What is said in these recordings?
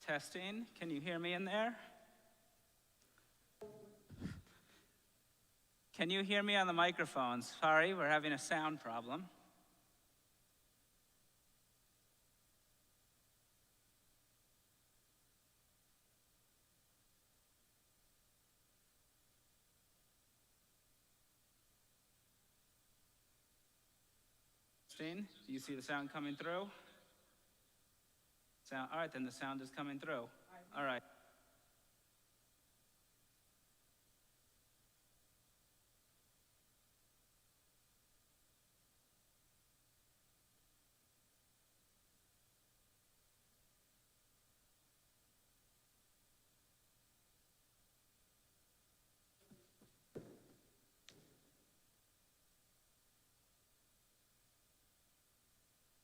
Testing. Can you hear me in there? Can you hear me on the microphones? Sorry, we're having a sound problem. Do you see the sound coming through? All right, then the sound is coming through. All right.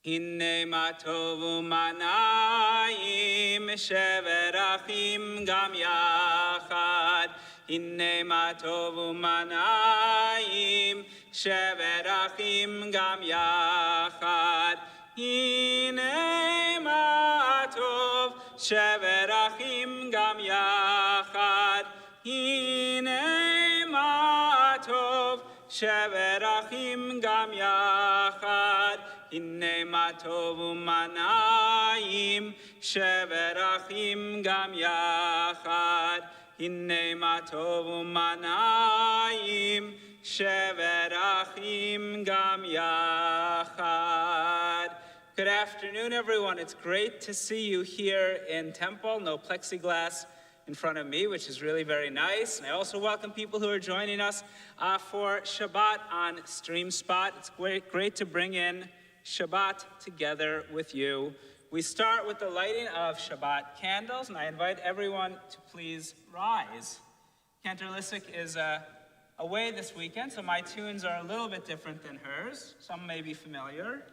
Hinne ma tovu manayim shevet achim gam yachad. Hinne ma tovu manayim shevet achim gam yachad. Hinne ma tov shevet achim gam yachad. Hinne ma tov shevet achim gam yachad. Hinne ma tovu manayim shevet achim gam yachad. Hinne ma tovu manayim shevet achim gam yachad. Good afternoon, everyone. It's great to see you here in Temple. No plexiglass in front of me, which is really very nice. And I also welcome people who are joining us for Shabbat on StreamSpot. It's great to bring in Shabbat together with you. We start with the lighting of Shabbat candles, and I invite everyone to please rise. Cantor Lissick is away this weekend, so my tunes are a little bit different than hers. Some may be familiar.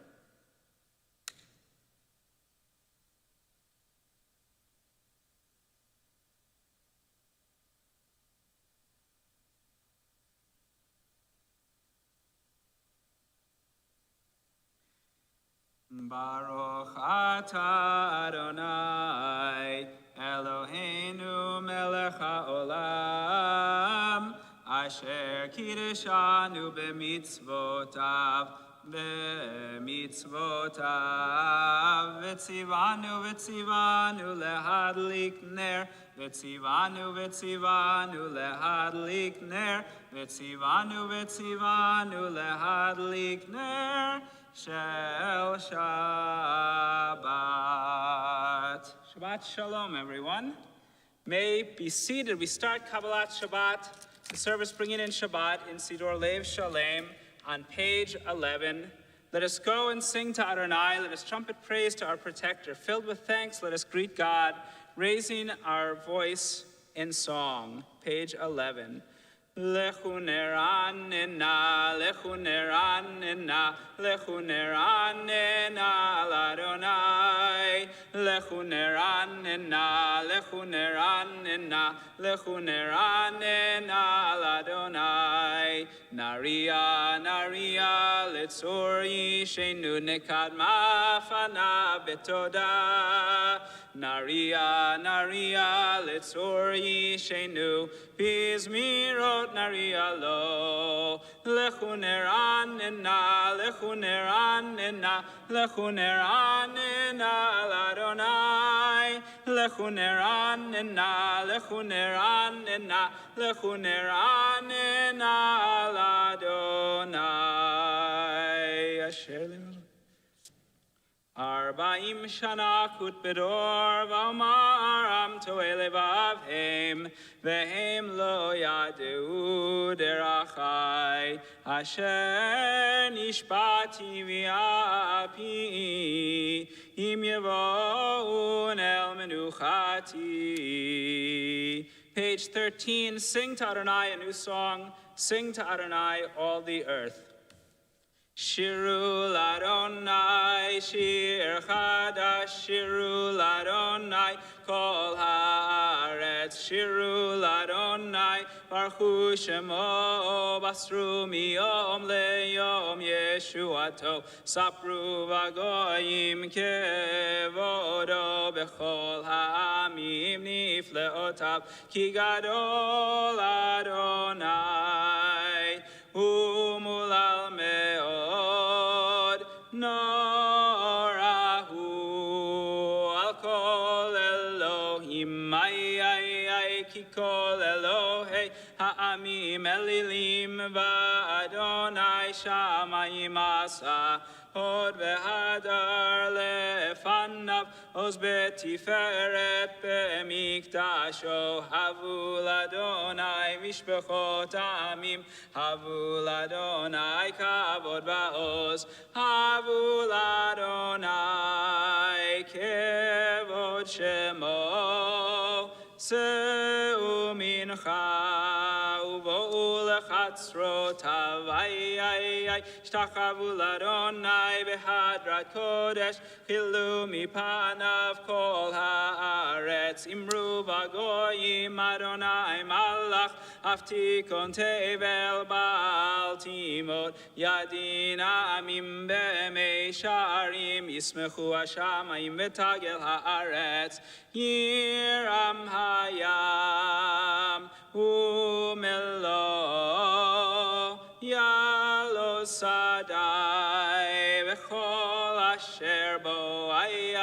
Baruch atah Adonai Eloheinu melech haolam asher kiddushanu b'mitzvotav v'tzivanu lehadlik ner v'tzivanu lehadlik ner v'tzivanu lehadlik ner Shel Shabbat. Shabbat Shalom, everyone. May be seated. We start Kabbalat Shabbat, the service bringing in Shabbat in Sidor Lev Shalem on page 11. Let us go and sing to Adonai. Let us trumpet praise to our protector. Filled with thanks, let us greet God, raising our voice in song. Page 11. Lechu neranena, lechu neranena, lechu neranena l'Adonai. Lechu neranena, lechu neranena, lechu neranena l'Adonai. Naria, naria, letzor yishenu nekadma fana betoda. Naria, naria, letzor yishenu bizmirot naria lo. Lechu neranena, lechu neranena, lechu neranena l'Adonai. Lechu neranena, lechu neranena, lechu neranena l'Adonai. Asher limel. Arba'im shana kut bedor v'omar am to'e levavhem v'hem lo yadeu derachai asher nishbati v'api im yevo'un el menuchati. Page 13, sing to Adonai a new song, sing to Adonai all the earth. Shiru l'Adonai, shir chadash, shiru l'Adonai, kol haaretz, shiru l'Adonai, Baruch Shemo Basru Miyom Leyom Yeshuato Sapru Vagoyim Kevodo Bechol Ha'amim Nifleotav Ki Gadol Adonai Umulal Meod Norahu Al Kol Elohim Ay Ki Kol Elohei Ha'amim Elilim Va'adonai Shamayim Asa Hod V'Hadar Lefanav Oz Betiferet B'Mikdasho Havul Adonai Mishpechot Amim Havul Adonai Kavod Va'oz Havul Adonai Kevod Shemo Seu Mincha Uvo Lechatzrotav Ay Shtachavu Adonai Behadrat Kodesh Chilu Mipanav Kol Haaretz Imru Vagoyim Adonai Malach Aftikon Tevel Baal Timot Yadin Amim B'mei Sharim Yismechu Hashamayim V'tagel Haaretz Yiram Hayam Umelo Yalo Sadai V'chol Asher Bo Ay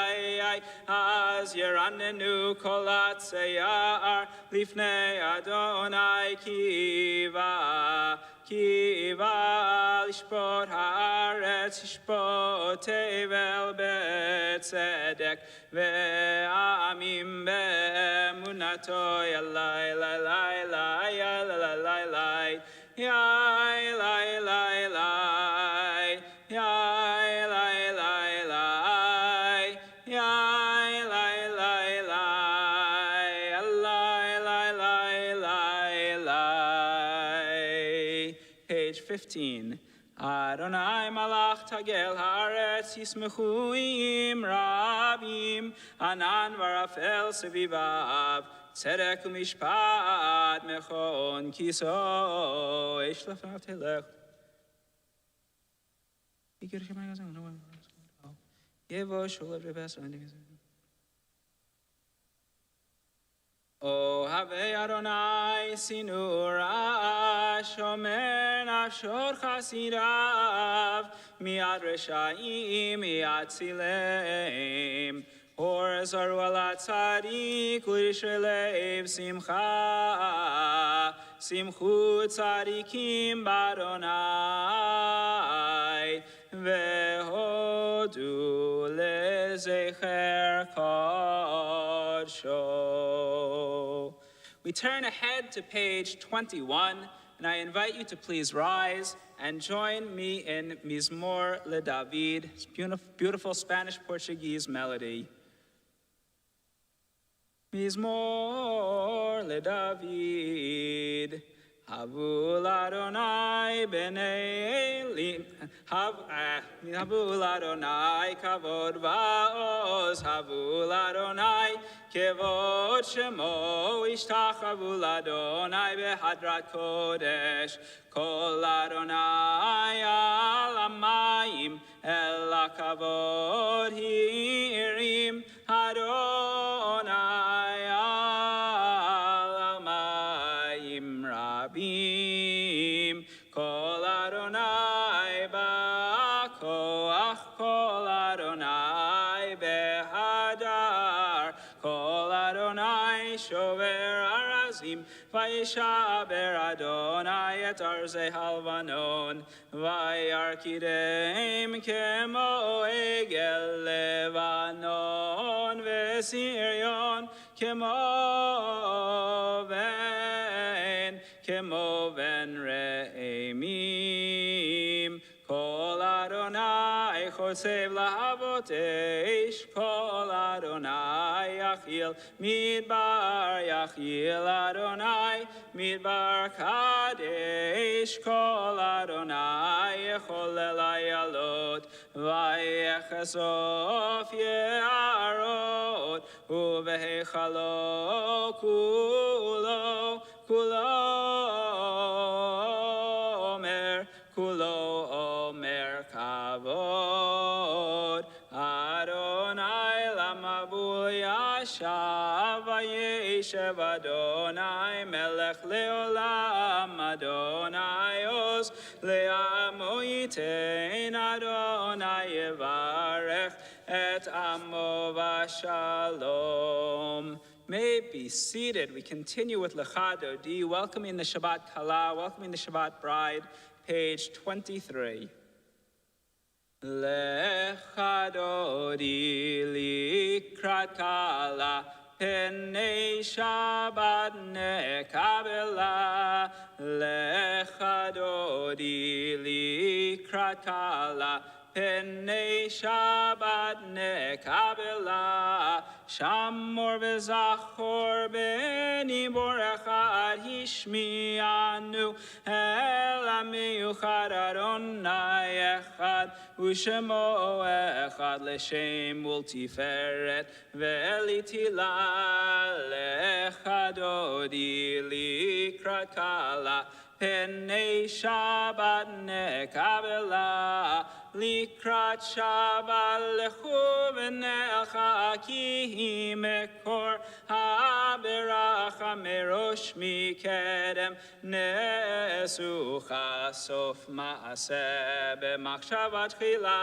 Az Yeranenu Kol Atzeyar Lifnei Adonai Kiva Lishpot Haaretz Yishpot Tevel B'tzedek Ve'amim Be'emunato Yalai Lai Lai Lai Yalai Lai Lai Yai Lai Lai Lai Yai Lai Lai Lai Yai Lai Lai Lai Yalai Lai Lai Lai. Page 15. Adonai malach tagel haaretz yismechu im rabim anan varafel sevivav tzedek umishpat mechon kiso eish lefav telech yevo shulav rebes. O have Adonai sinura shomer nafshor chasirav miad reshaim miad tzilem or zaru ala tzadik l'yisraelev simcha simchu tzadikim b'Adonai vehodu lezecher kodsho. We turn ahead to page 21, and I invite you to please rise and join me in Mizmor LeDavid, beautiful Spanish-Portuguese melody. Mizmor LeDavid, Havul Adonai b'nei Elim, Havul Adonai kavod va'oz, Havul Adonai kevod shemo, Ishtachavu Adonai behadrat kodesh, Kol Adonai al amayim, El hakavod hirim, Adonai al amayim rabim, Kol Adonai ba'koach, Kol Adonai behadar, Kol Adonai shover arazim, Vayishaber Adonai et arzei halvanon, Vayarkidem kemo egel Levanon, Vesirion kemo ven re'emim, Kol Adonai chosev lahavot eish, Kol Adonai yachil midbar, yachil Adonai midbar kadesh, Kol Adonai yechol elayalot, vayechasof ye'arot, uvehechalo kulo kulo omer kavod. Adonai lamabul yashav vayeshev Adonai melech leolam Adonai os le'amo yitein Adonai yevarech et amo v'shalom. May be seated. We continue with Lecha Dodi, welcoming the Shabbat Kala, welcoming the Shabbat Bride, page 23. Lecha Dodi likrat Kala, Penei Shabbat nekabela. Lecha Dodi likrat Kala, Penei Shabbat nekabela. Shamor v'zachor b'ni borechad hishmianu el ha'miyuchad Adonai echad u'shemo echad l'shem ultiferet ve'elitila. Lecha Dodi likrat Kala, Penei Shabbat nekabela. Likrat Shabbat lechu v'necha ki mekor ha'beracha merosh mikedem nesucha sof ma'aseh b'machshavat tchila.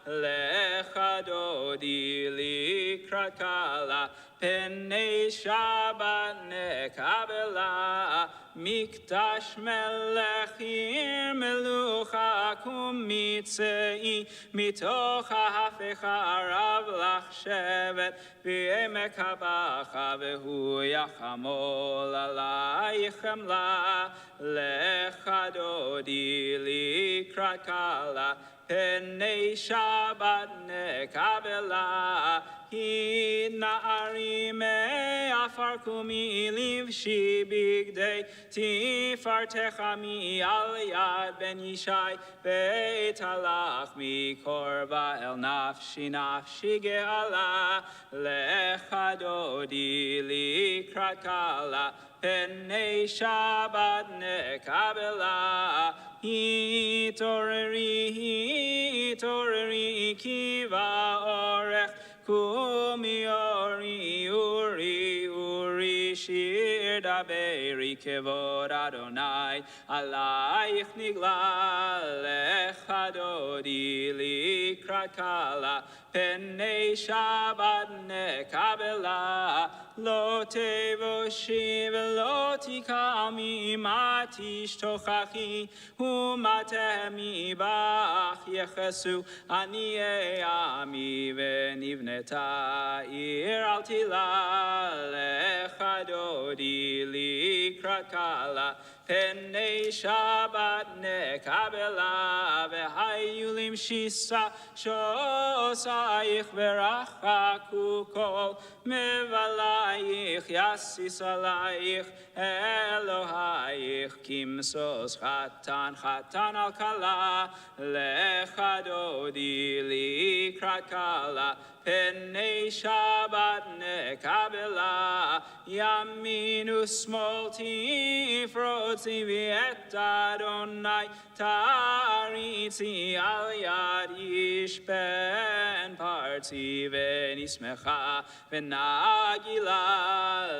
Lecha Dodi likrat Kala, Penei Shabbat nekabela. Mikdash melech ir melucha kum mitzei mitoch ha'hafecha arav lach shevet v'emek habacha v'hu yachamol alaychem la. Lecha Dodi likrat Kala, Penei Shabbat nekabela. Hi na'arim afar kumi livshi bigdei tifartecha mi al yad ben Yishai beit halach mi korba el nafshi nafshi ge'ala. Lecha Dodi likrat Kala, Penei Shabbat nekabela. Hitoreri kiva orech kumi ori uri shir daberi kevod Adonai alayich nigla. Lecha Dodi likrat Kala, Penei Shabbat nekabela. Lo tevoshi v'lo tikami matish tochachi umatehemi bach yechesu aniei ami v'nivneta ir al tila. Lecha Dodi likrat Kala, Penei Shabbat nekabela. V'hayulim shisa shosayich v'rachaku kol mevalayich yasis alayich Elohayich kimsos chatan chatan al kala. Lecha Dodi likrat Kala, Penei Shabbat nekabela. Yaminu smol tifrotzi v'et Adonai taritzi al yad ish ben parti v'nismecha v'nagila.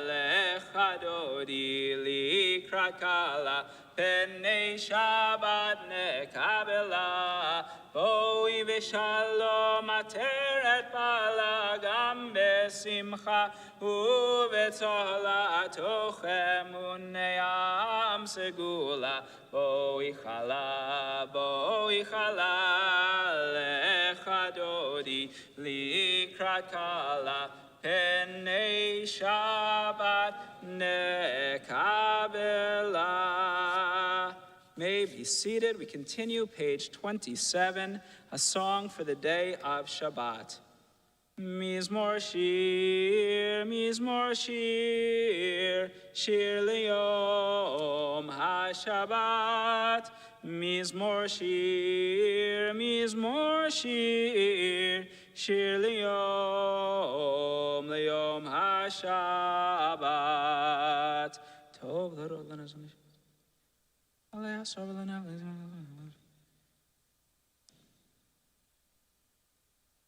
Lecha Dodi likrat Kala, Penei Shabbat nekabela. Boi v'shalom ateret bala gam besimcha uvetzala tochem uneam segula. Boi chala Lecha Dodi likrat Kala, Penei Shabbat nekabela. May be seated. We continue, page 27, a song for the day of Shabbat. Mizmor shir, shir liyom ha-Shabbat. Mizmor shir, shir liyom ha-Shabbat. tov l'rod lana zon. Aleh asar v'lana.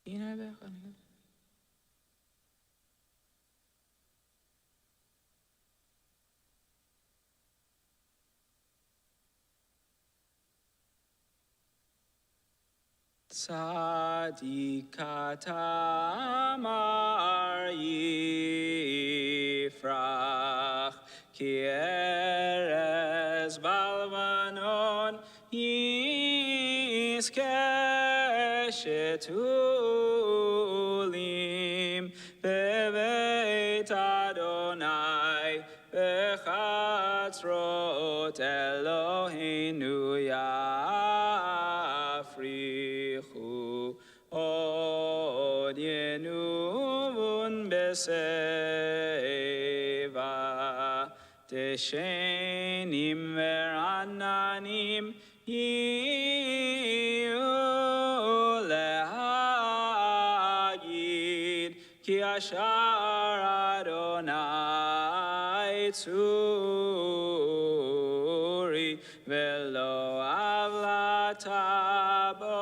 Yinai b'echan. Tzadikata amar yifrach ki erez balvanon yizkeh shetulim beveit Adonai bechatzrot Eloheinu yafrichu od yenuvun beseva teshenim verananim yiyu lehagid ki ashar Adonai tzuri velo avlatabo.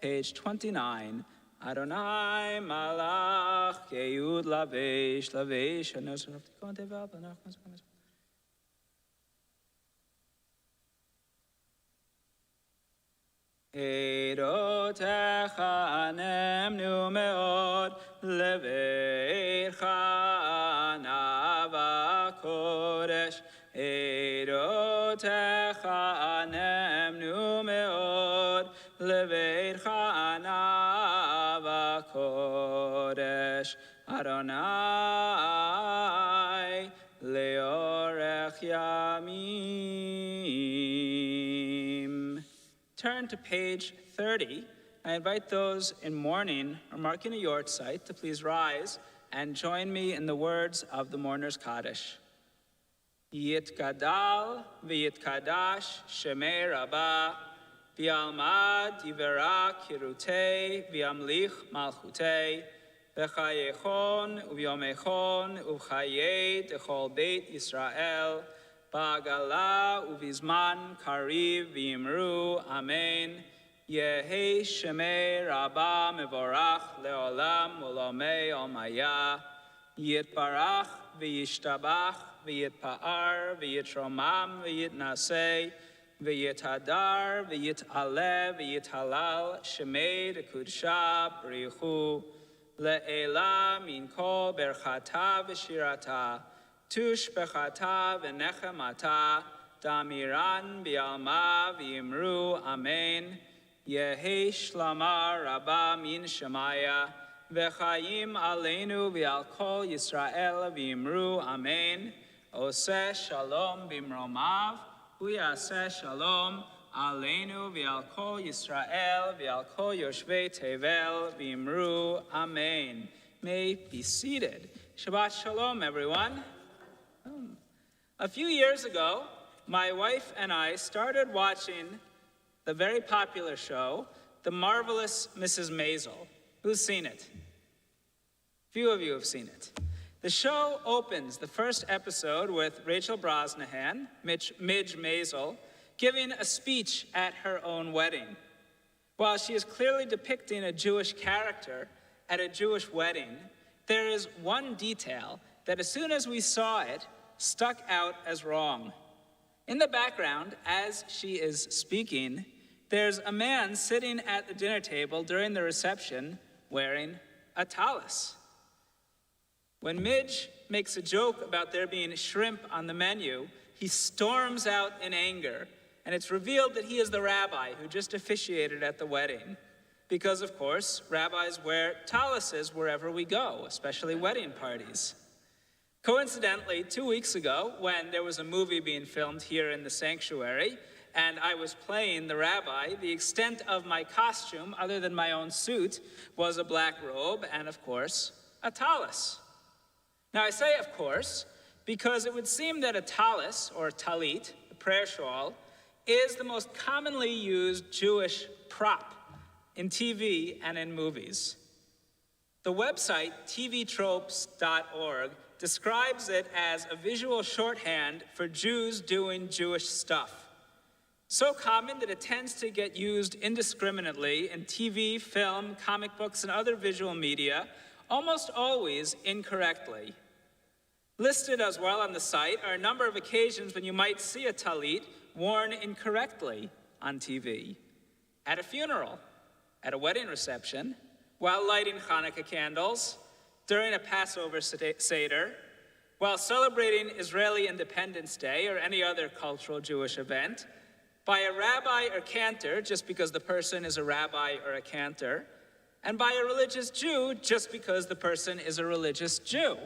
Page 29. Adonai malach yehud lavesh lavesh anosar tikon tevav lanach. Eirotecha nemnu meod leveircha nava kodesh. Eirotecha nemnu meod leveircha nava kodesh. Adonai leorech yamim. Turn to page 30. I invite those in mourning or marking a yort site to please rise and join me in the words of the mourner's Kaddish. Yitkadal v'yitkadash shemei rabba v'yalmad yiverak hirutei v'yamlich malchutei v'chayechon uvyomechon uvchayei dechol beit Yisrael Ba'agala uvizman kariv v'imru amen. Yehi shemei rabba mevorach leolam u'lomei omaya. Yitbarach v'yishtabach v'yitpa'ar v'yitromam v'yitnasei v'yithadar v'yit'aleh v'yithalal shemei dekudsha b'richu le'ela min kol berchata v'shirata. Tush bechata v'nechemata, damiran bialma v'imru amen. Yehi shlama rabba min shemaya, v'chayim aleinu v'al kol Yisrael v'imru amen. Oseh shalom b'mromav, uyaseh shalom aleinu v'al kol Yisrael v'al kol yoshvei tevel v'imru amen. May be seated. Shabbat shalom, everyone. A few years ago, my wife and I started watching the very popular show, The Marvelous Mrs. Maisel. Who's seen it? Few of you have seen it. The show opens the first episode with Rachel Brosnahan, Midge Maisel, giving a speech at her own wedding. While she is clearly depicting a Jewish character at a Jewish wedding, there is one detail that as soon as we saw it, stuck out as wrong. In the background, as she is speaking, there's a man sitting at the dinner table during the reception wearing a tallis. When Midge makes a joke about there being shrimp on the menu, he storms out in anger, and it's revealed that he is the rabbi who just officiated at the wedding. Because, of course, rabbis wear tallises wherever we go, especially wedding parties. Coincidentally, 2 weeks ago, when there was a movie being filmed here in the sanctuary, and I was playing the rabbi, the extent of my costume, other than my own suit, was a black robe and, of course, a tallis. Now, I say, of course, because it would seem that a tallis, or talit, a prayer shawl, is the most commonly used Jewish prop in TV and in movies. The website tvtropes.org describes it as a visual shorthand for Jews doing Jewish stuff. So common that it tends to get used indiscriminately in TV, film, comic books, and other visual media, almost always incorrectly. Listed as well on the site are a number of occasions when you might see a talit worn incorrectly on TV. At a funeral, at a wedding reception, while lighting Hanukkah candles, during a Passover Seder, while celebrating Israeli Independence Day or any other cultural Jewish event, by a rabbi or cantor, just because the person is a rabbi or a cantor, and by a religious Jew, just because the person is a religious Jew.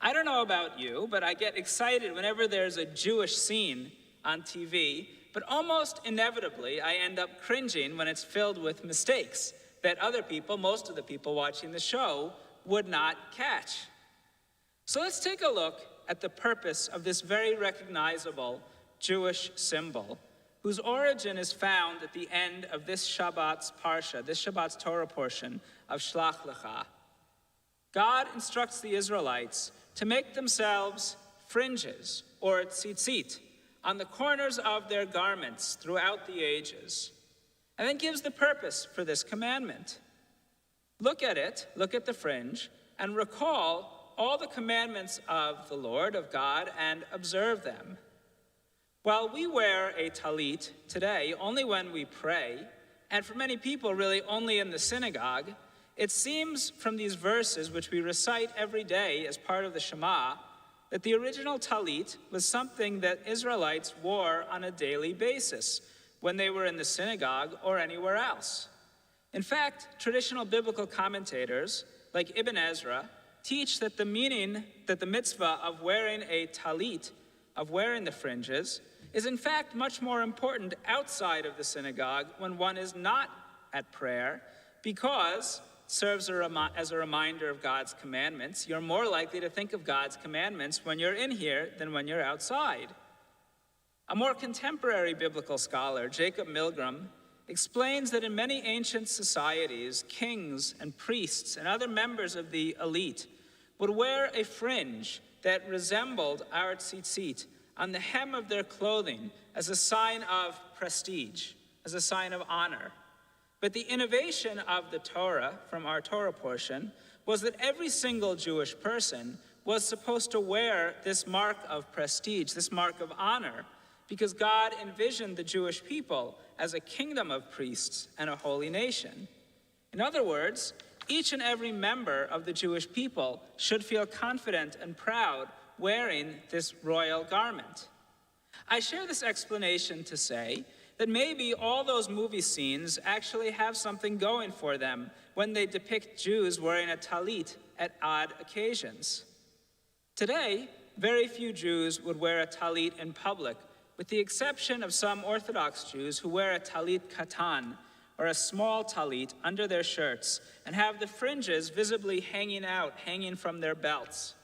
I don't know about you, but I get excited whenever there's a Jewish scene on TV, but almost inevitably I end up cringing when it's filled with mistakes that other people, most of the people watching the show, would not catch. So let's take a look at the purpose of this very recognizable Jewish symbol, whose origin is found at the end of this Shabbat's parsha, this Shabbat's Torah portion of Shlach Lecha. God instructs the Israelites to make themselves fringes, or tzitzit, on the corners of their garments throughout the ages, and then gives the purpose for this commandment. Look at it, look at the fringe, and recall all the commandments of the Lord, of God, and observe them. While we wear a talit today only when we pray, and for many people really only in the synagogue, it seems from these verses, which we recite every day as part of the Shema, that the original talit was something that Israelites wore on a daily basis when they were in the synagogue or anywhere else. In fact, traditional biblical commentators, like Ibn Ezra, teach that the meaning, that the mitzvah of wearing a talit, of wearing the fringes, is in fact much more important outside of the synagogue when one is not at prayer, because it serves as a reminder of God's commandments. You're more likely to think of God's commandments when you're in here than when you're outside. A more contemporary biblical scholar, Jacob Milgram, explains that in many ancient societies, kings and priests and other members of the elite would wear a fringe that resembled our tzitzit on the hem of their clothing as a sign of prestige, as a sign of honor. But the innovation of the Torah, from our Torah portion, was that every single Jewish person was supposed to wear this mark of prestige, this mark of honor, because God envisioned the Jewish people as a kingdom of priests and a holy nation. In other words, each and every member of the Jewish people should feel confident and proud wearing this royal garment. I share this explanation to say that maybe all those movie scenes actually have something going for them when they depict Jews wearing a talit at odd occasions. Today, very few Jews would wear a talit in public, with the exception of some Orthodox Jews who wear a talit katan, or a small talit, under their shirts, and have the fringes visibly hanging from their belts.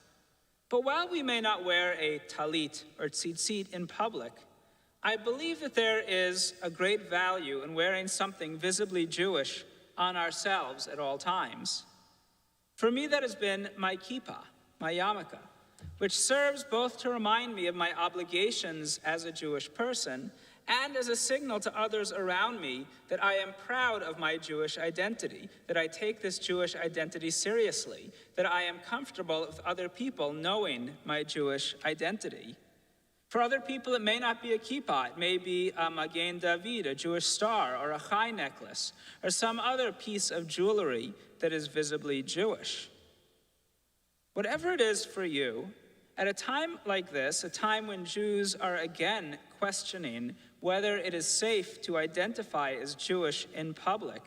But while we may not wear a talit or tzitzit in public, I believe that there is a great value in wearing something visibly Jewish on ourselves at all times. For me, that has been my kippah, my yarmulke, which serves both to remind me of my obligations as a Jewish person and as a signal to others around me that I am proud of my Jewish identity, that I take this Jewish identity seriously, that I am comfortable with other people knowing my Jewish identity. For other people, it may not be a kippah. It may be a Magen David, a Jewish star, or a chai necklace, or some other piece of jewelry that is visibly Jewish. Whatever it is for you, at a time like this, a time when Jews are again questioning whether it is safe to identify as Jewish in public,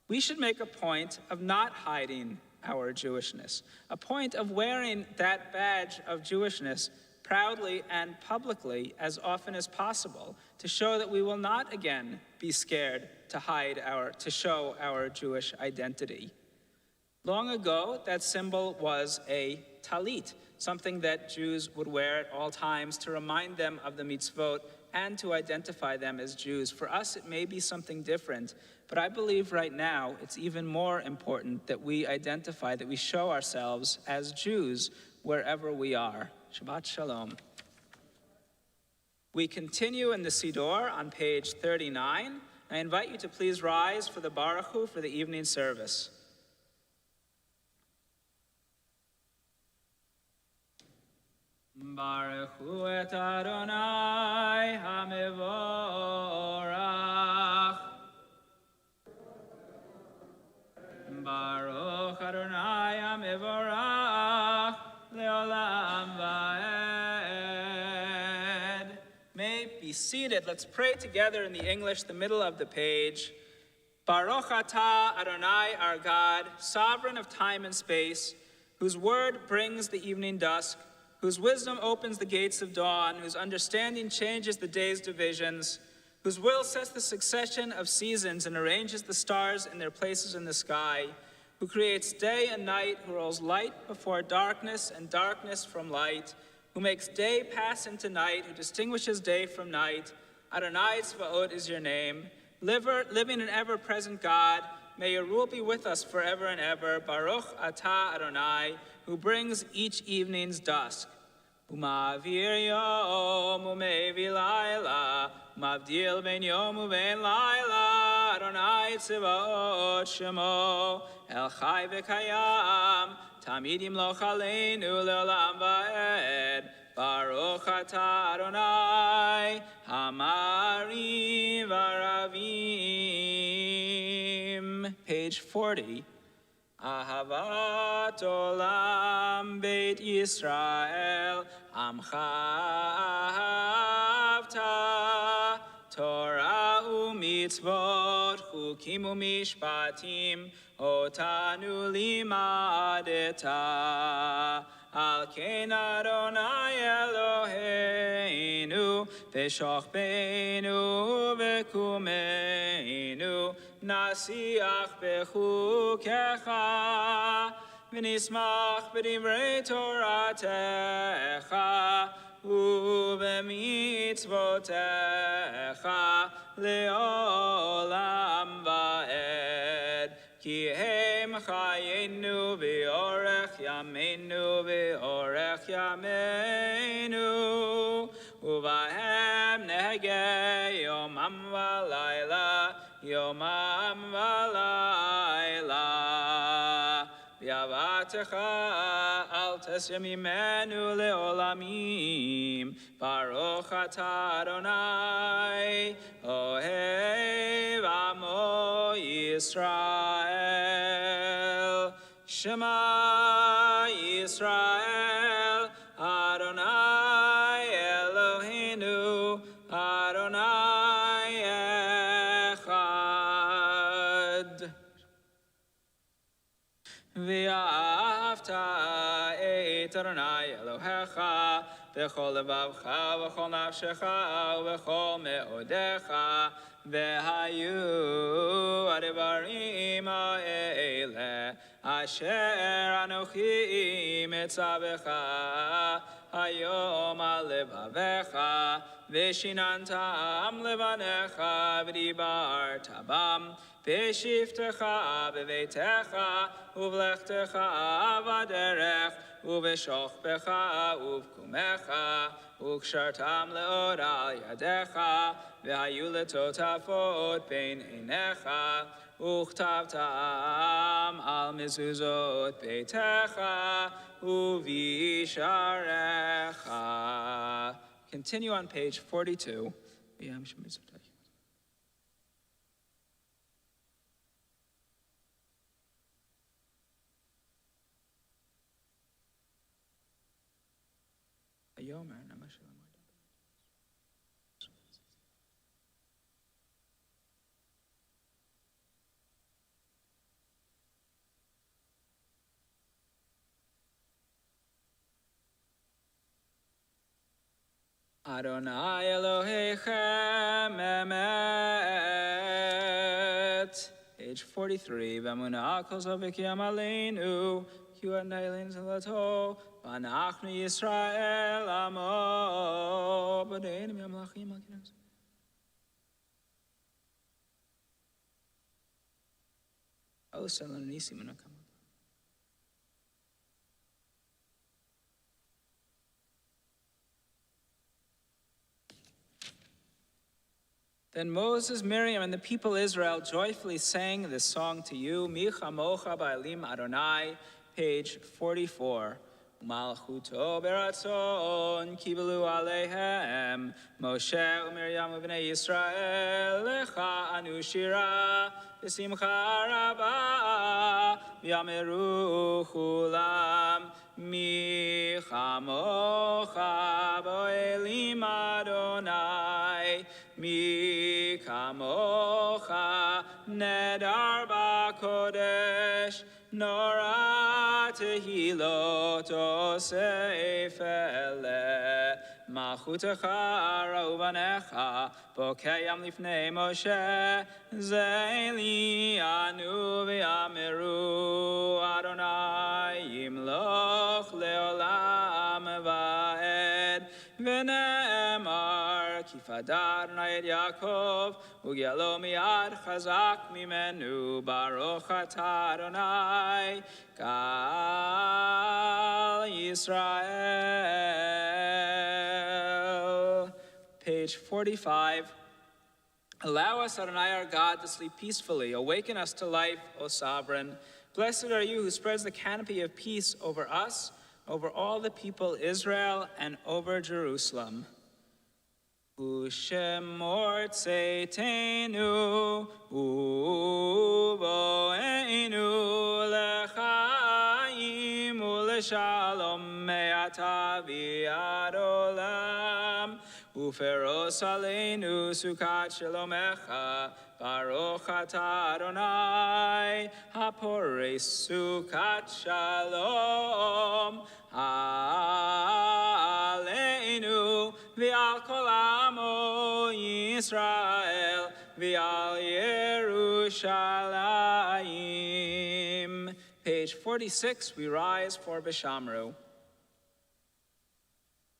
we should make a point of not hiding our Jewishness, a point of wearing that badge of Jewishness proudly and publicly as often as possible, to show that we will not again be scared to show our Jewish identity. Long ago, that symbol was a talit, something that Jews would wear at all times to remind them of the mitzvot and to identify them as Jews. For us, it may be something different, but I believe right now it's even more important that we identify, that we show ourselves as Jews wherever we are. Shabbat Shalom. We continue in the Siddur on page 39. I invite you to please rise for the Baruch Hu for the evening service. Baruch Hu et Adonai HaMevorach. Baruch Adonai HaMevorach Leolam Vaed. May be seated. Let's pray together in the English, the middle of the page. Baruch Atah Adonai, our God, sovereign of time and space, whose word brings the evening dusk, whose wisdom opens the gates of dawn, whose understanding changes the day's divisions, whose will sets the succession of seasons and arranges the stars in their places in the sky, who creates day and night, who rolls light before darkness and darkness from light, who makes day pass into night, who distinguishes day from night. Adonai Tzvaot is your name. Living and ever-present God, may your rule be with us forever and ever. Baruch Atah Adonai, who brings each evening's dusk. Umavir yom umevi laila, mavdil ben yom uben laila. Adonai Tzvaot Shemo, El Chai v'Kayam, Tamidim lo chaleinu le'olam va'ed. Baruch Atah Adonai, Hamarim v'Aravim. Page 40. Ahavat olam Beit Yisrael, Amcha ahavta, Torah u'mitzvot, chukim u'mishpatim, otanu limadeta. Al ken Adonai Eloheinu, v'shochbeinu v'kumeinu, nasiach bechukecha, v'nismach b'divrei Toratecha, u'b'mitzvotecha, le'olam va'ed. Ki hem chayenu v'orech yameinu v'orech yameinu, uvahem nehege yomam v'layla, yomam v'layla. V'yavatecha al tesya mimenu le'olamim. Baruch Atah Adonai, ohev amo Yisrael. Shema Yisrael, Adonai Eloheinu, Adonai Echad. V'ahavta et Adonai Elohecha, v'chol levavcha, v'chol nafshecha, v'chol me'odecha, v'hayu advarim ha'ele, asher anochi mitzavecha, hayom al levavecha, v'shinantam levanecha, v'dibarta bam, v'shiftecha b'veitecha, uvlechtecha v'aderech, uv'shochbecha uv'kumecha, ukshartam leod al yadecha, v'hayu letotafot bein einecha, uchtavtam al mezuzot beitecha, uvisharecha. Continue on page 42. Adonai Elohechem emet. Page 43. V'emunah kol zavik yam aleinu, you and Nailins and Lato, Vanachnu Yisrael Amo, Badenim Yamlachim Akinos. Oh, Salanisi Manakam. Then Moses, Miriam, and the people Israel joyfully sang this song to you, Micha Mocha Ba'alim Adonai, page 44. Malchuto beratzon kibelu aleihem Moshe u'Miriam u'bnei Yisrael lecha anu shira v'simcha rabba v'yameru chulam micha mocha bo'elim Adonai micha mocha nedar ba'kodesh Nora tehilot osefele Malchutecha rauvanecha Bokeyam lifnei Moshe Zeili anu v'yameru Adonai yimloch leolam va'ed V'ne'emar kifadar na'ed Yaakov Ugyalo miyad chazak mimenu Baruch atah Adonai Kal Yisrael. Page 45. Allow us, Adonai our God, to sleep peacefully. Awaken us to life, O Sovereign. Blessed are you who spreads the canopy of peace over us, over all the people Israel, and over Jerusalem. Ushemor tzeitenu uvoenu lechaim uleshalom me'ata v'ad olam uferos aleinu sukat shalomecha Baruch atah Adonai haporei sukat shalom aleinu v'al kol amo Yisrael v'al Yerushalayim. Page 46, we rise for V'shamru.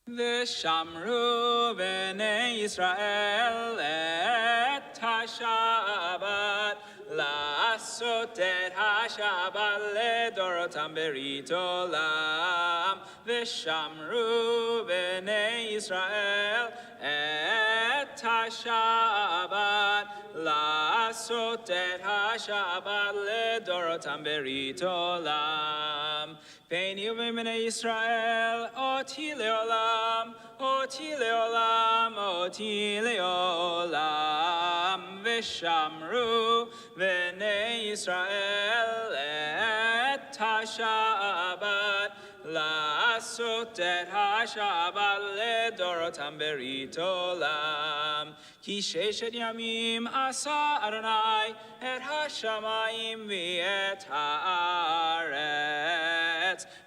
V'shamru b'nei Yisrael et ha-Shabbat לעשות את השבת לדורותם ברית עולם ושמרו בני ישראל את השבת לעשות את השבת לדורותם ברית עולם פן יהיו בני ישראל אותי לעולם אותי לעולם אותי לעולם ושמרו בני ישראל את השבת לעשות את השבת לדורותם ברית עולם כי ששת ימים עשה אדוני את השמיים ואת הארץ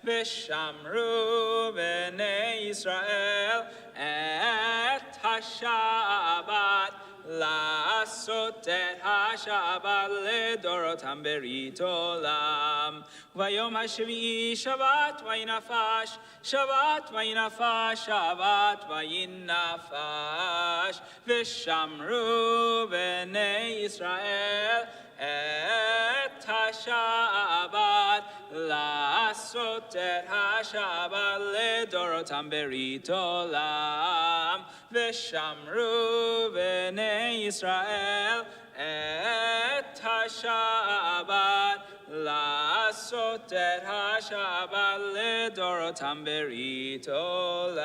ושמרו בני ישראל את השבת לעשות את השבת לדורותם ברית עולם ויום השביעי שבת וינפש שבת וינפש שבת וינפש ושמרו בני ישראל את השבת לעשות את השבת לדורותם ברית עולם ושמרו בני ישראל את השבת לעשות את השבת לדורותם ברית עולם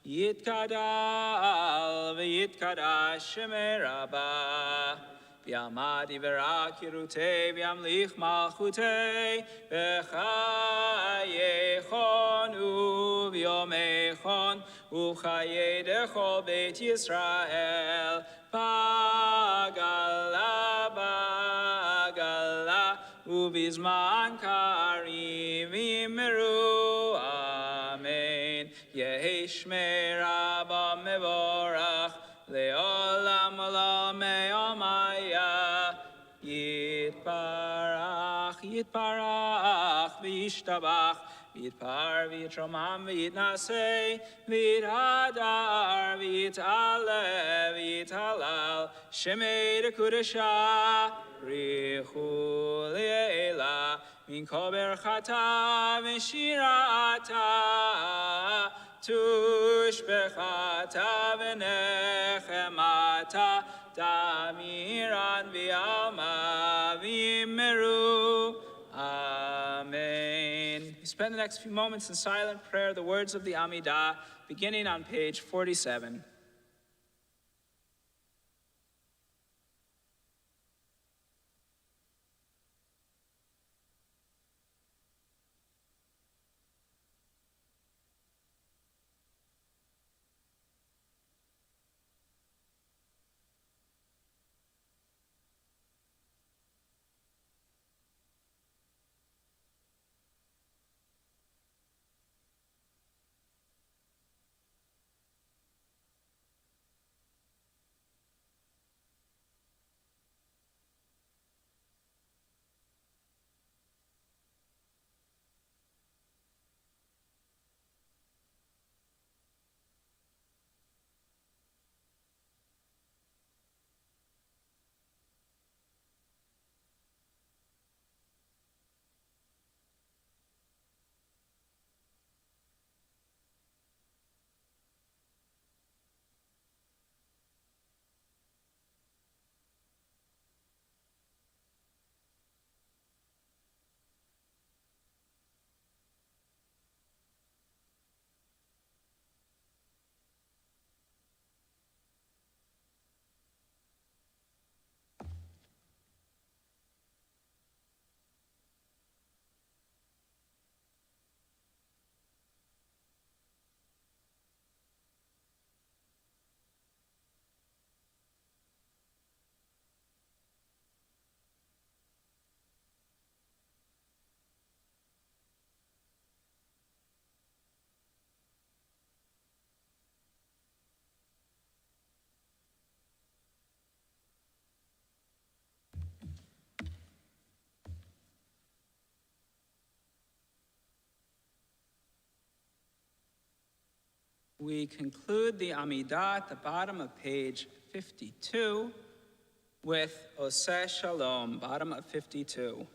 יתגדל ויתקדש שמי רבה ויעמד יברא קירותי וימליך מלכותי בחיי חון וביומי חון ובחיי דכל בית ישראל בגלה בגלה ובזמן קריב יאמרו אמן יהי שמי רבה מבורך לעולם עולם יומיה יתברך יתברך v'yishtabach, v'yitpar, v'yitromam, v'yitnaseh, v'yithadar, v'yit'aleh, v'yithalal, shemei dekudesha, richu le'ela, min kol berchata v'shirata, tushbechata v'nechemata, Damiran v'alma v'yimeru. Amen. We spend the next few moments in silent prayer, the words of the Amidah, beginning on page 47. We conclude the Amidah at the bottom of page 52 with Oseh Shalom, bottom of 52.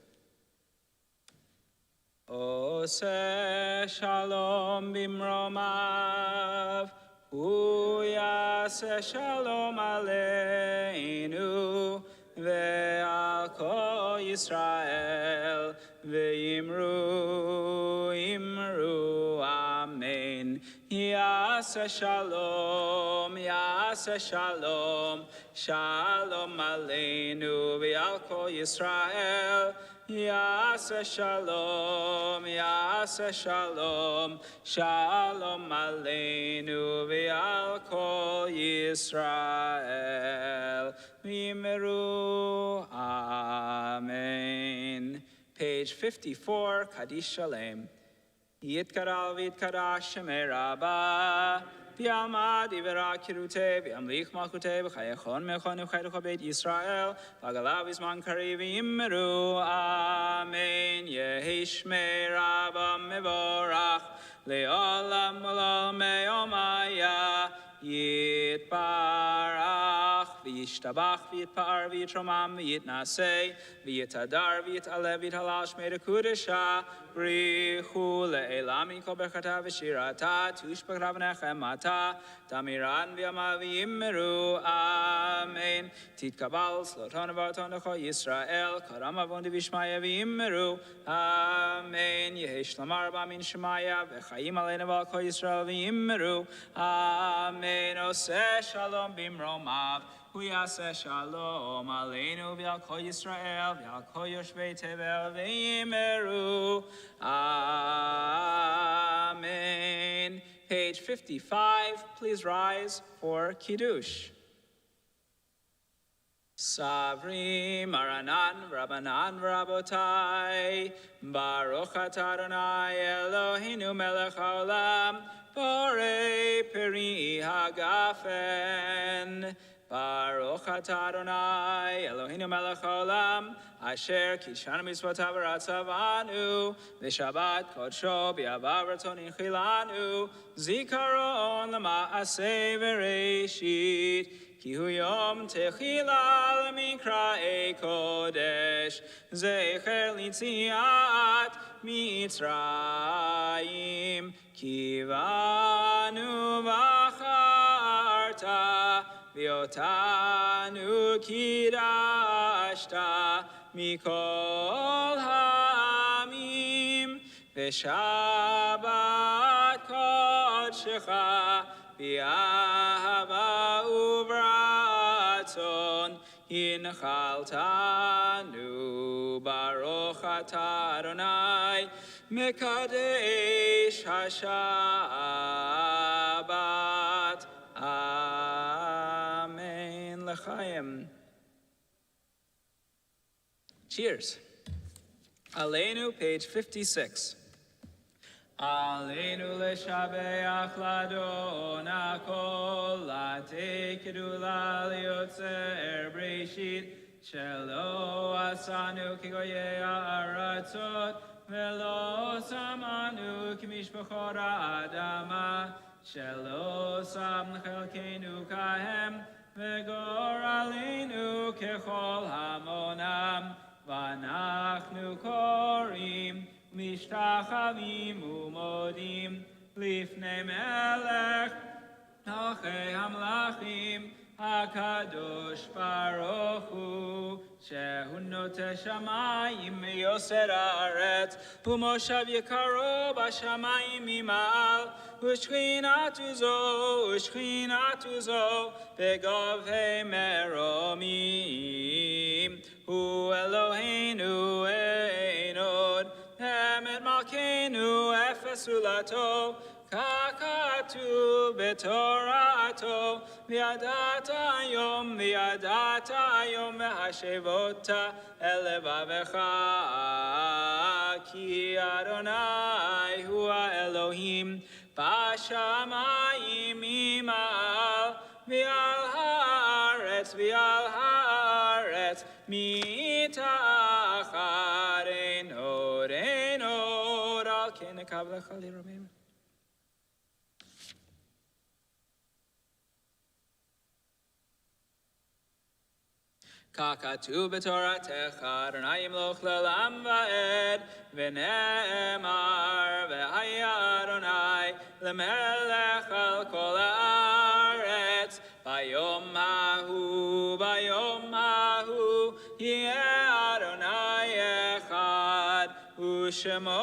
Oseh Shalom bimromav, hu yaseh shalom aleinu, ve'al kol Yisrael, ve'imru, imru, amen. Yaseh shalom, shalom aleinu, ve'al kol Yisrael, Yaseh shalom, shalom aleinu ve'al kol Yisrael v'yimeru. Amen. Page 54, Kaddish Shalem. Yitkaral v'yitkadash shemei Rabbah, v'yalmad ivera kiruteh, v'yamlich malchuteh, v'chayechon mechon v'chaylecho beit Yisrael, v'agalav v'zman kari v'yimeru. Amen. Yehi shmei Rabbah mevorach, le'olam v'lo me'omaya, yitbarach, v'yishtabach, v'yitpar, v'yitromam, v'yitnaseh, v'yitadar, v'yit'aleh, v'yithalal shmei dekudesha, brichu le'elam min kol berchata v'shirata, tushbechata v'nechemata, damiran v'yama v'yimeru. Amen. Titkabal, sloton v'aton lecho Yisrael, karam avon v'ishmaya v'yimeru. Amen. Yehi shlamar b'amin shemaya, v'chayim aleinu v'al kol Yisrael v'yimeru. Amen. Oseh shalom bimromav, hu yaseh shalom aleinu v'al kol Yisrael, v'al kol yoshvei tevel v'yimeru. Amen. Page 55, please rise for Kiddush. Savri Maranan Rabbanan Rabotai, Baruch atah Adonai Eloheinu melech haolam, Borei peri hagafen. Baruch atah Adonai Eloheinu melech haolam, Asher kishanu mitzvotav v'ratzavanu, v'shabbat kodsho b'yavav ratzon inchilanu, zikaron l'ma'aseh v'reishit, ki hu yom techila l'mikra'ei kodesh, zecher l'tziat Mitzrayim, kivanu v'acharta, v'yotanu kidashta, mikol ha'amim, v'shabbat kodshecha, v'ahava uvratzon, hinchaltanu baruch atah Adonai, mekadesh hashabbat. Amen. L'chaim. Cheers. Aleinu, page 56. Aleinu leshabeach ladon hakol, latekedula liotzer breshit, shelo asanu kigoyei ha'aratzot, velo samanu kimishpachot ha'adama, shelo sam chelkeinu kahem, vegor aleinu kechol hamonam, vanachnu korim, mishtachavim umodim, lifnei melech, achei hamlachim, HaKadosh Baruch Hu, shehu noteh shamayim miyoser haaretz, umoshav yekaro b'shamayim mimal, ushchinatu zo, begavhei meromim, hu Eloheinu ein od, emet malkeinu efes ulato, kakatu betorato, viadata yom mehashevota elevavecha, ki Adonai hu Elohim, bashamayim imal, vial haaretz, mitachar enod, al kenekav lecha liromim. Kakatu b'toratecha, Adonai yimloch le'olam va'ed, v'ne'emar v'haya Adonai le'melech al kol haaretz, bayom hahu, yeh Adonai echad, u'shemo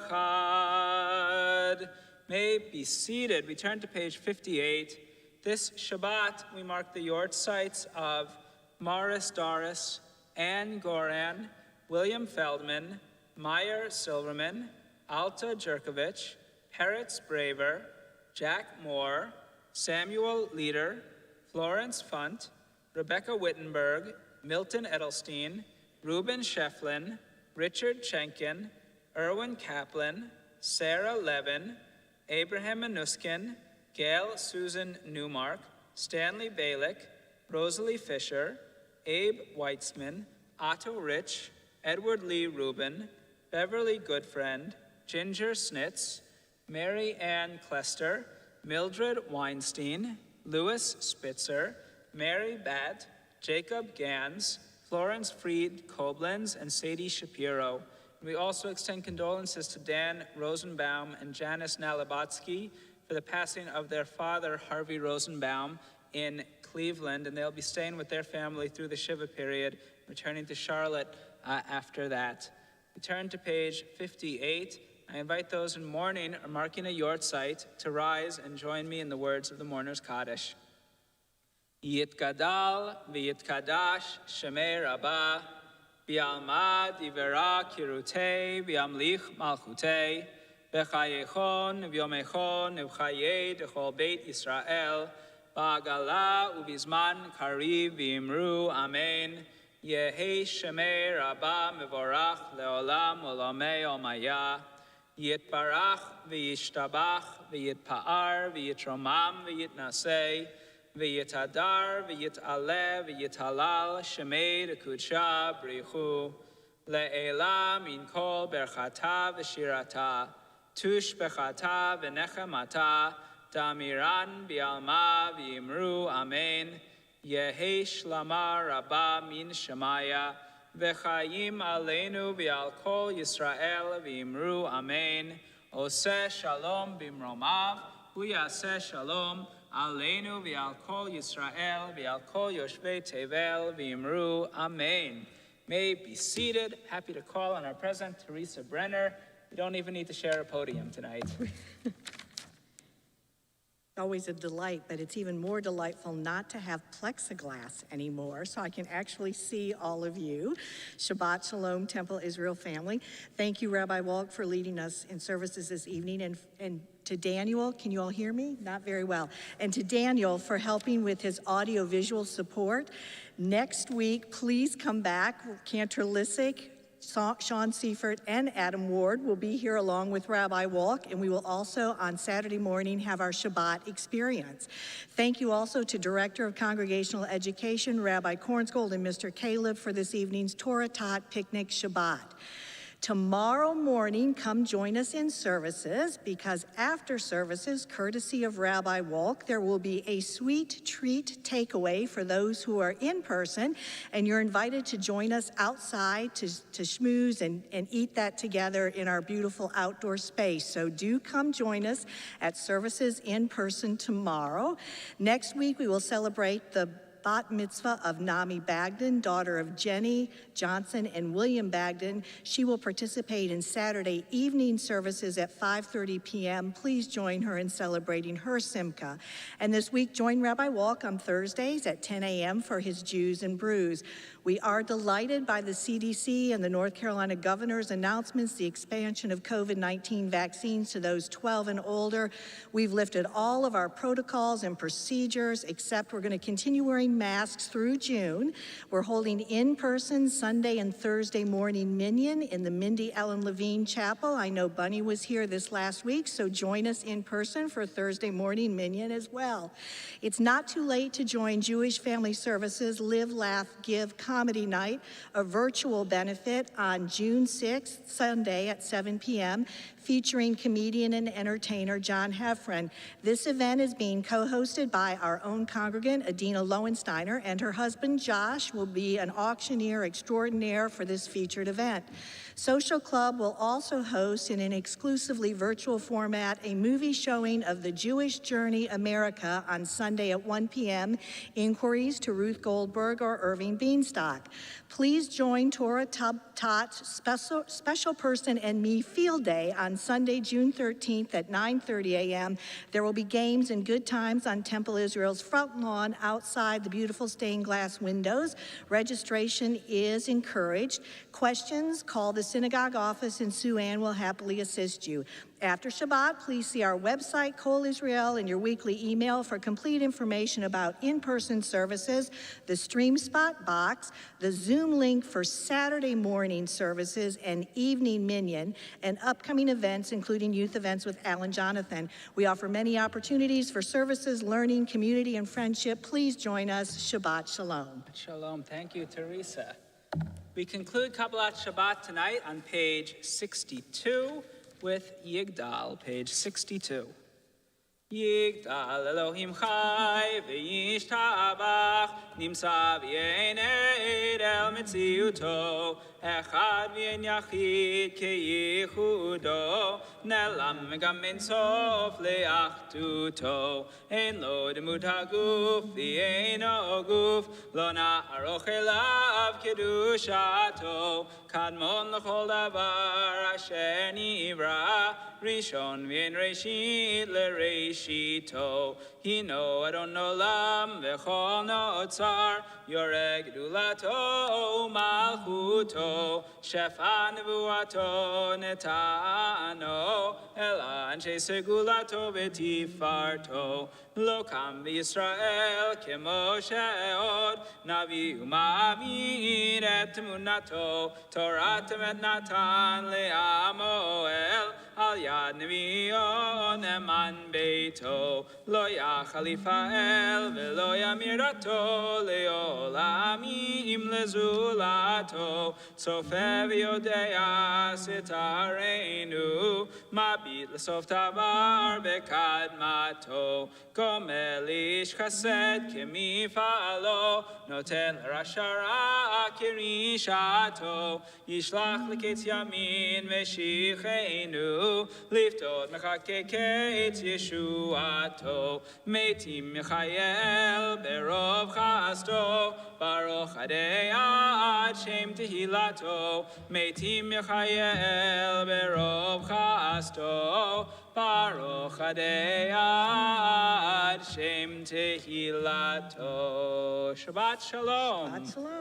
echad. May be seated. We turn to page 58. This Shabbat, we mark the yortzites of Morris Doris, Ann Goran, William Feldman, Meyer Silverman, Alta Jerkovich, Peretz Braver, Jack Moore, Samuel Leader, Florence Funt, Rebecca Wittenberg, Milton Edelstein, Reuben Shefflin, Richard Schenken, Erwin Kaplan, Sarah Levin, Abraham Manuskin, Gail Susan Newmark, Stanley Balick, Rosalie Fisher, Abe Weitzman, Otto Rich, Edward Lee Rubin, Beverly Goodfriend, Ginger Snitz, Mary Ann Klester, Mildred Weinstein, Louis Spitzer, Mary Batt, Jacob Gans, Florence Fried Koblenz, and Sadie Shapiro. We also extend condolences to Dan Rosenbaum and Janice Nalabatsky for the passing of their father, Harvey Rosenbaum, in Cleveland, and they'll be staying with their family through the Shiva period, returning to Charlotte after that. We turn to page 58. I invite those in mourning or marking a yortzeit to rise and join me in the words of the mourner's Kaddish. Yitgadal v'yitkadash shemei rabbah, V'yalmad yivera kirutei, v'yamlich malchutei, v'chayechon v'yomechon v'chayei d'chol beit Yisrael, ba'agala u'bizman kariv v'imru, amen. Yehei shemei rabbah mevorach le'olam olamei omaya. Yitbarach, v'yishtabach, v'yitpa'ar, v'yitromam, v'yitnaseh, v'yitadar, v'yitaleh, v'yitalal, shemei d'kudsha, brichu, le'ela min kol berchata v'shirata, tush bechata v'nechamata, damiran bi'alma v'yimru, amen, yehi shlama rabba min shemaya, v'chayim aleinu v'al kol Yisrael v'yimru, amen, oseh shalom b'mromav, hu yaseh shalom, aleinu v'al kol Yisrael v'al kol yoshvei tevel v'yimru, amen. May be seated. Happy to call on our president, Teresa Brenner. You don't even need to share a podium tonight. Always a delight, but it's even more delightful not to have plexiglass anymore, so I can actually see all of you. Shabbat Shalom, Temple Israel family. Thank you, Rabbi Walk, for leading us in services this evening, and to Daniel, can you all hear me? Not very well. And to Daniel for helping with his audio-visual support. Next week, please come back. Cantor Lissick, Sean Seifert, and Adam Ward will be here along with Rabbi Walk, and we will also on Saturday morning have our Shabbat experience. Thank you also to Director of Congregational Education, Rabbi Kornsgold, and Mr. Caleb for this evening's Torah Tot Picnic Shabbat. Tomorrow morning, come join us in services, because after services, courtesy of Rabbi Walk, there will be a sweet treat takeaway for those who are in person, and you're invited to join us outside to schmooze and eat that together in our beautiful outdoor space. So do come join us at services in person tomorrow. Next week, we will celebrate the bat mitzvah of Nami Bagdan, daughter of Jenny Johnson and William Bagdan. She will participate in Saturday evening services at 5:30 p.m. Please join her in celebrating her Simcha. And this week, join Rabbi Walk on Thursdays at 10 a.m. for his Jews and Brews. We are delighted by the CDC and the North Carolina governor's announcements, the expansion of COVID-19 vaccines to those 12 and older. We've lifted all of our protocols and procedures, except we're going to continue wearing masks through June. We're holding in-person Sunday and Thursday morning minyan in the Mindy Ellen Levine Chapel. I know Bunny was here this last week, so join us in person for Thursday morning minyan as well. It's not too late to join Jewish Family Services Live, Laugh, Give Comedy Night, a virtual benefit on June 6th, Sunday at 7 p.m., featuring comedian and entertainer John Heffron. This event is being co-hosted by our own congregant, Adina Lowensteiner, and her husband, Josh, will be an auctioneer extraordinaire for this featured event. Social Club will also host, in an exclusively virtual format, a movie showing of The Jewish Journey America on Sunday at 1 p.m. Inquiries to Ruth Goldberg or Irving Beanstock. Please join Torah Tot's Special Person and Me Field Day on Sunday, June 13th at 9:30 a.m. There will be games and good times on Temple Israel's front lawn outside the beautiful stained glass windows. Registration is encouraged. Questions, call the synagogue office and Sue Ann will happily assist you. After Shabbat, please see our website, Kol Israel, and your weekly email for complete information about in-person services, the Stream Spot box, the Zoom link for Saturday morning services and evening minyan, and upcoming events, including youth events with Alan Jonathan. We offer many opportunities for services, learning, community, and friendship. Please join us. Shabbat Shalom. Shalom. Thank you, Teresa. We conclude Kabbalat Shabbat tonight on page 62 with Yigdal, page 62. Yigdal Elohim Chai v'yishtabach nimsa v'yeneid el mitziuto echad v'yen yachid keyichudo nelam gam min sof le'achtuto ein lo demut haguf v'yeino guf lo na'aroch elav kedushato kadmon l'chol davar asher nivra rishon v'yen reshit le'reshito hino adon olam v'chol notzar yoreg gedulato malchuto shefa nevuato netano el anshe segulato v'tifarto lo kam v'Yisrael kemo she'od navi u'ma'amid et emunato Torah temet natan le'amoel על יד נביאו נאמן ביתו, לא יחל יפעל ולא ימיר דתו לעולמים לזולתו, צופה ויודע סתרנו, מביט לסוף דבר בקדמתו, גומל איש חסד כמפעלו, נותן לרשע רע כרשעתו, ישלח לקץ ימין משיחנו, לפתות מחכה קץ ישועתו, מתים מחייל ברוב חסדו, ברוך עדי עד שם תהילתו, מתים מחייל ברוב חסדו, ברוך עדי עד שם תהילתו. Shabbat shalom. Shabbat shalom.